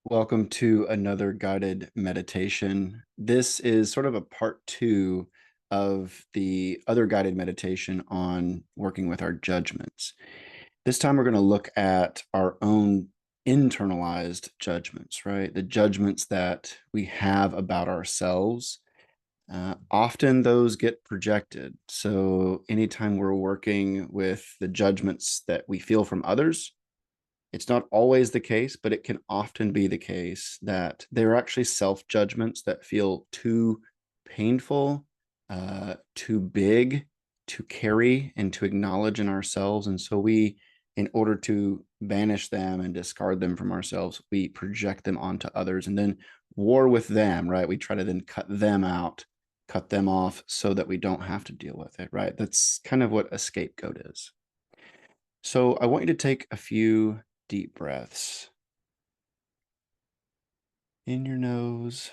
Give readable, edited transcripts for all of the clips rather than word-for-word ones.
Welcome to another guided meditation. This is sort of a part two of the other guided meditation on working with our judgments. This time we're going to look at our own internalized judgments, right? The judgments that we have about ourselves. Often those get projected. So anytime we're working with the judgments that we feel from others, it's not always the case, but it can often be the case that they're actually self-judgments that feel too painful, too big to carry and to acknowledge in ourselves. And so we, in order to banish them and discard them from ourselves, we project them onto others and then war with them, right? We try to then cut them out, cut them off so that we don't have to deal with it, right? That's kind of what a scapegoat is. So I want you to take a few deep breaths in your nose,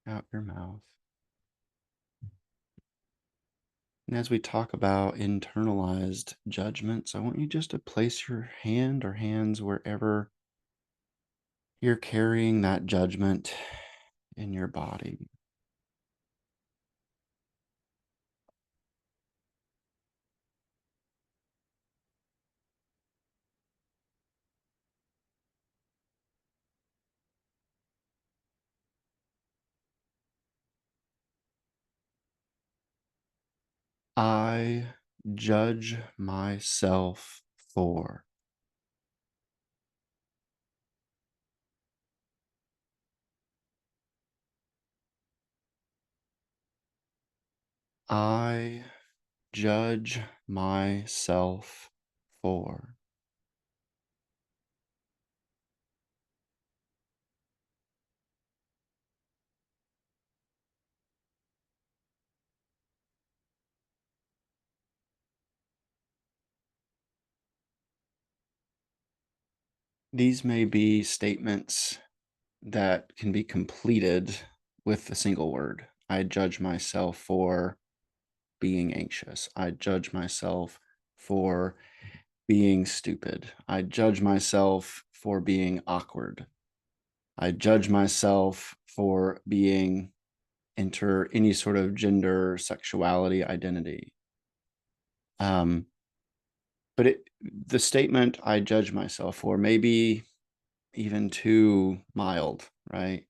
out your mouth. And as we talk about internalized judgments, I want you just to place your hand or hands wherever you're carrying that judgment in your body. I judge myself for. I judge myself for. These may be statements that can be completed with a single word. I judge myself for being anxious. I judge myself for being stupid. I judge myself for being awkward. I judge myself for being enter any sort of gender, sexuality, identity. Um, but the statement I judge myself for may be even too mild, right?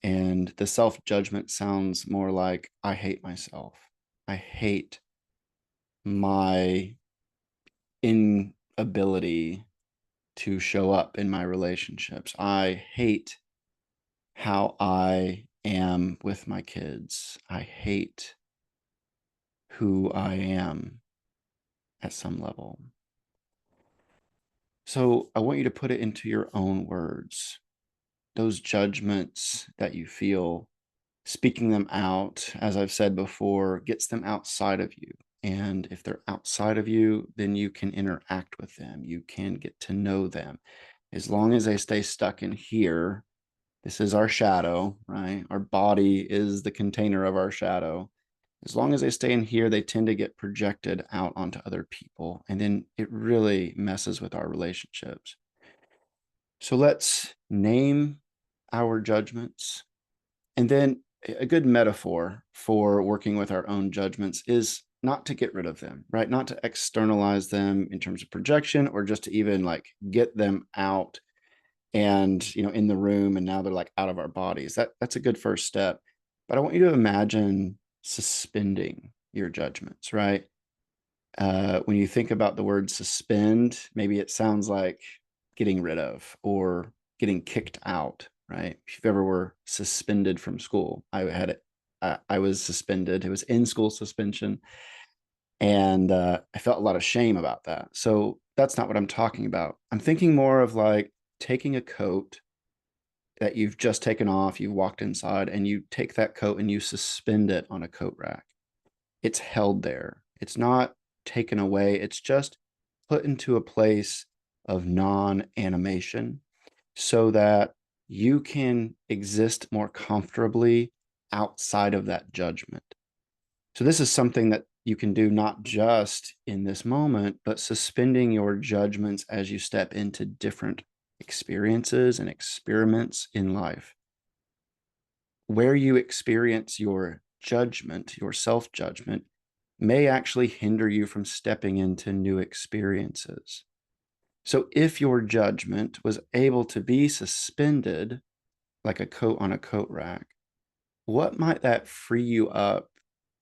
And the self-judgment sounds more like I hate myself. I hate my inability to show up in my relationships. I hate how I am with my kids. I hate who I am at some level. So I want you to put it into your own words. Those judgments that you feel, speaking them out, as I've said before, gets them outside of you. And if they're outside of you, then you can interact with them. You can get to know them. As long as they stay stuck in here, this is our shadow, right? Our body is the container of our shadow. As long as they stay in here, they tend to get projected out onto other people. And then it really messes with our relationships. So let's name our judgments. And then a good metaphor for working with our own judgments is not to get rid of them, right? Not to externalize them in terms of projection or just to even like get them out and, in the room, and now they're like out of our bodies. That's a good first step. But I want you to imagine suspending your judgments, right? When you think about the word suspend, maybe it sounds like getting rid of or getting kicked out, right? If you've ever were suspended from school, I had it. I was suspended. It was in school suspension, and I felt a lot of shame about that. So that's not what I'm talking about. I'm thinking more of like taking a coat that you've just taken off, you walked inside, and you take that coat and you suspend it on a coat rack. It's held there. It's not taken away. It's just put into a place of non-animation so that you can exist more comfortably outside of that judgment. So this is something that you can do not just in this moment, but suspending your judgments as you step into different experiences and experiments in life, where you experience your judgment, your self judgment, may actually hinder you from stepping into new experiences. So, if your judgment was able to be suspended like a coat on a coat rack, what might that free you up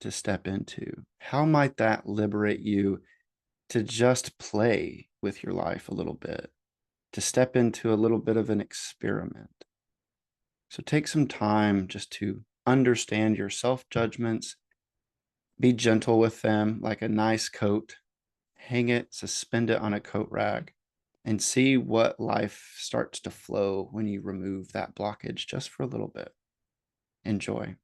to step into? How might that liberate you to just play with your life a little bit, to step into a little bit of an experiment? So take some time just to understand your self judgments, be gentle with them like a nice coat, hang it, suspend it on a coat rack, and see what life starts to flow when you remove that blockage just for a little bit. Enjoy.